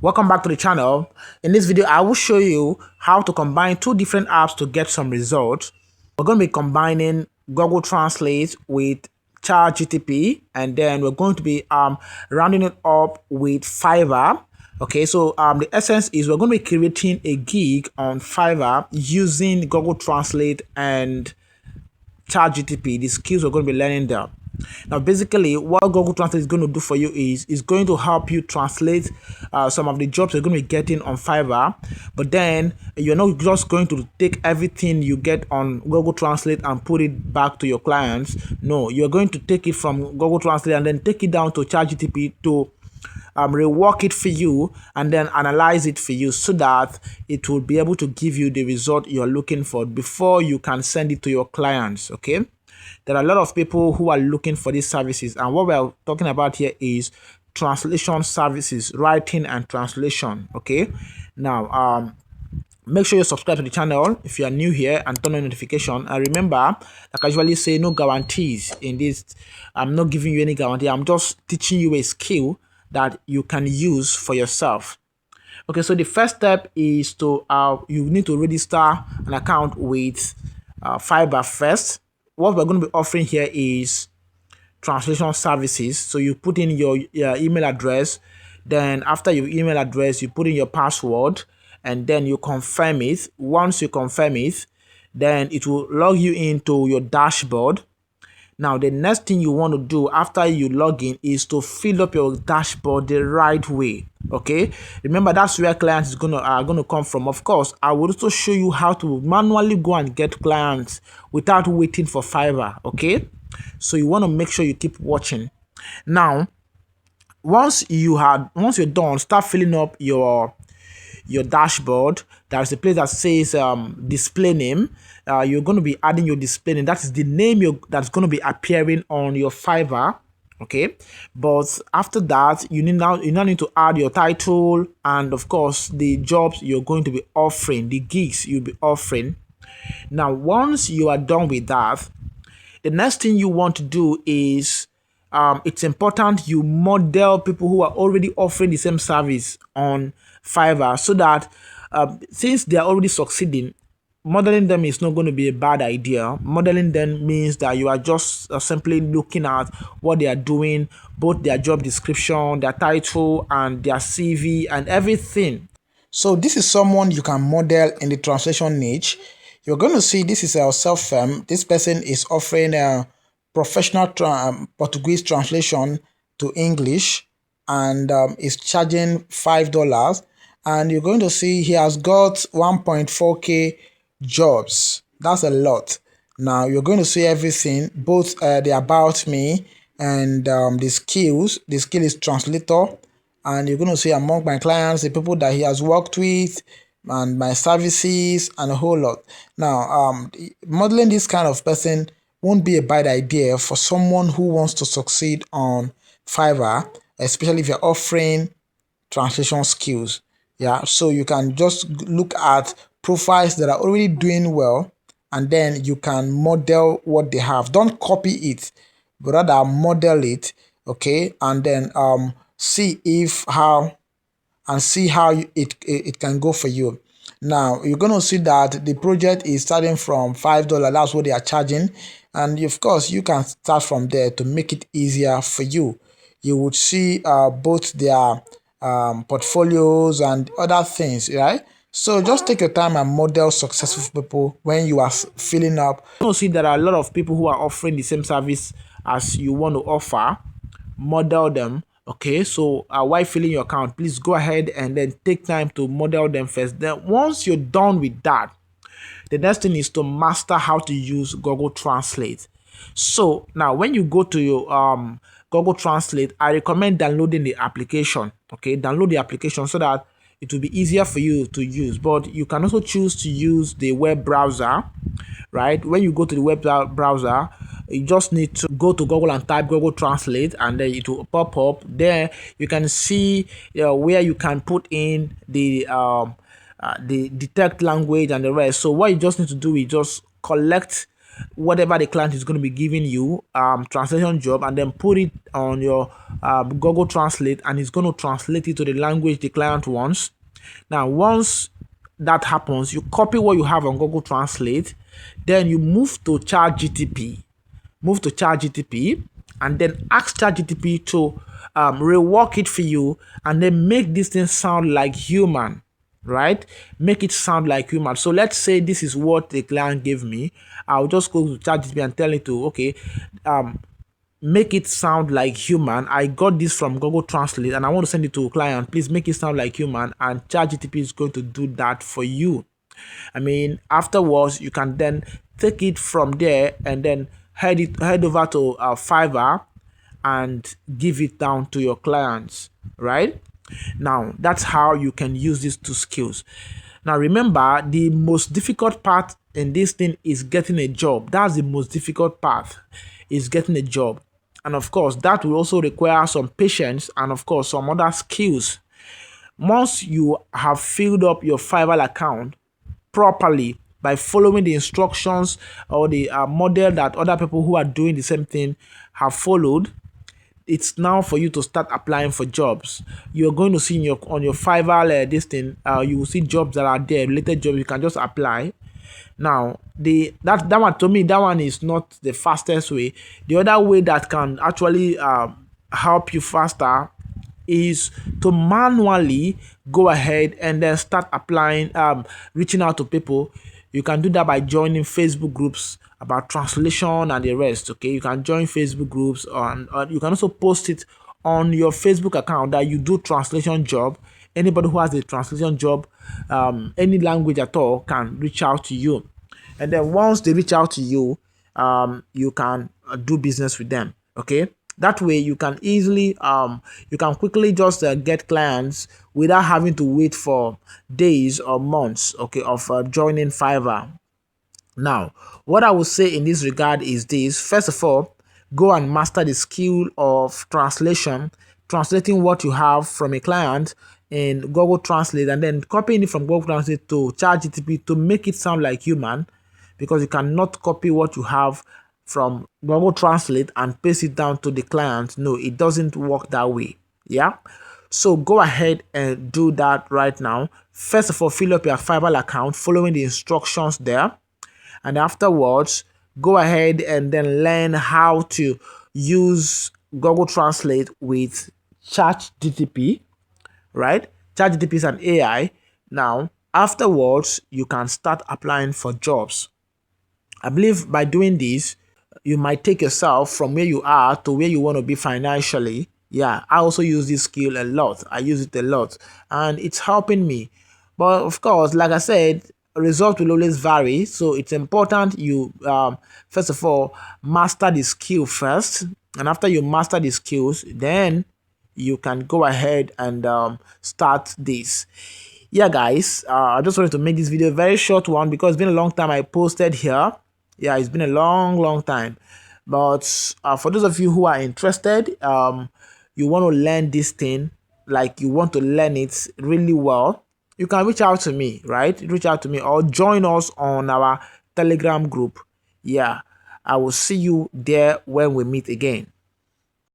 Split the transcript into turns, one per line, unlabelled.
Welcome back to the channel. In this video, I will show you how to combine two different apps to get some results. We're going to be combining Google Translate with ChatGPT, and then we're going to be rounding it up with Fiverr. Okay, so the essence is we're going to be creating a gig on Fiverr using Google Translate and ChatGPT, the skills we're going to be learning there. Now, basically, what Google Translate is going to do for you is going to help you translate some of the jobs you're going to be getting on Fiverr. But then you're not just going to take everything you get on Google Translate and put it back to your clients. No, you're going to take it from Google Translate and then take it down to ChatGPT to rework it for you and then analyze it for you so that it will be able to give you the result you're looking for before you can send it to your clients. Okay, there are a lot of people who are looking for these services, and what we're talking about here is translation services, writing and translation. Okay, now make sure you subscribe to the channel if you are new here and turn on notification. And remember, like I usually say, no guarantees in this. I'm not giving you any guarantee. I'm just teaching you a skill that you can use for yourself. Okay, so the first step is to you need to register an account with Fiverr first. What we're going to be offering here is translation services. So you put in your email address, then after your email address you put in your password, and then you confirm it. Once you confirm it, then it will log you into your dashboard. Now, the next thing you want to do after you log in is to fill up your dashboard the right way. Okay, remember that's where clients is gonna come from. Of course, I will also show you how to manually go and get clients without waiting for Fiverr. Okay, so you want to make sure you keep watching. Now, once you're done, start filling up your dashboard. There's a place that says display name. You're going to be adding your display name. That is the name that's going to be appearing on your Fiverr. Okay, but after that you now need to add your title and of course the jobs you're going to be offering, the gigs you'll be offering. Now, once you are done with that, the next thing you want to do is it's important you model people who are already offering the same service on Fiverr so that since they are already succeeding, modeling them is not going to be a bad idea. Modeling them means that you are just simply looking at what they are doing, both their job description, their title, and their CV and everything. So this is someone you can model in the translation niche. You're going to see this is a self firm. This person is offering a professional Portuguese translation to English and is charging $5. And you're going to see he has got 1.4k jobs. That's a lot. Now you're going to see everything, both the about me and the skills. The skill is translator, and you're going to see among my clients the people that he has worked with and my services and a whole lot. Now modeling this kind of person won't be a bad idea for someone who wants to succeed on Fiverr, especially if you're offering translation skills. Yeah, so you can just look at profiles that are already doing well, and then you can model what they have. Don't copy it, but rather model it. Okay, and then see how it can go for you. Now you're going to see that the project is starting from $5. That's what they are charging, and of course you can start from there to make it easier for you. You would see both their portfolios and other things, right? So just take your time and model successful people when you are filling up. You'll see there are a lot of people who are offering the same service as you want to offer. Model them. Okay, so while filling your account, please go ahead and then take time to model them first. Then once you're done with that, the next thing is to master how to use Google Translate. So now when you go to your Google Translate, I recommend downloading the application. Okay, download the application so that it will be easier for you to use. But you can also choose to use the web browser, right? When you go to the web browser, you just need to go to Google and type Google Translate, and then it will pop up. There you can see where you can put in the detect language and the rest. So what you just need to do is just collect whatever the client is going to be giving you, translation job, and then put it on your Google Translate, and it's going to translate it to the language the client wants. Now, once that happens, you copy what you have on Google Translate, then you move to ChatGTP. Move to ChatGTP and then ask ChatGTP to rework it for you and then make this thing sound like human, right? Make it sound like human. So let's say this is what the client gave me. I'll just go to ChatGPT and tell it to, okay, make it sound like human. I got this from Google Translate and I want to send it to a client. Please make it sound like human, and ChatGPT is going to do that for you. I mean, afterwards, you can then take it from there and then head over to Fiverr and give it down to your clients, right? Now, that's how you can use these two skills. Now, remember, the most difficult part in this thing is getting a job. That's the most difficult part, is getting a job. And of course, that will also require some patience and of course some other skills. Once you have filled up your Fiverr account properly by following the instructions or the model that other people who are doing the same thing have followed, it's now for you to start applying for jobs. You're going to see in on your Fiverr this thing, you will see jobs that are there, related jobs. You can just apply. Now, that one, to me, that one is not the fastest way. The other way that can actually help you faster is to manually go ahead and then start applying, reaching out to people. You can do that by joining Facebook groups about translation and the rest. Okay, you can join Facebook groups, and you can also post it on your Facebook account that you do translation job. Anybody who has a translation job, any language at all, can reach out to you. And then once they reach out to you, you can do business with them. Okay, that way you can easily, you can quickly just get clients without having to wait for days or months, okay, of joining Fiverr. Now, what I would say in this regard is this: first of all, go and master the skill of translation, translating what you have from a client in Google Translate and then copying it from Google Translate to ChatGPT to make it sound like human, because you cannot copy what you have from Google Translate and paste it down to the client. No, it doesn't work that way. Yeah. So go ahead and do that right now. First of all, fill up your Fiverr account following the instructions there. And afterwards, go ahead and then learn how to use Google Translate with ChatGPT, right? ChatGPT is an AI. Now, afterwards, you can start applying for jobs. I believe by doing this, you might take yourself from where you are to where you want to be financially. Yeah, I also use this skill a lot. I use it a lot and it's helping me. But of course, like I said, result will always vary. So it's important you, first of all, master the skill first. And after you master the skills, then you can go ahead and start this. Yeah, guys, I just wanted to make this video a very short one because it's been a long time I posted here. Yeah, it's been a long time. But for those of you who are interested, you want to learn this thing, like you want to learn it really well, you can reach out to me, right? Reach out to me or join us on our Telegram group. Yeah, I will see you there when we meet again.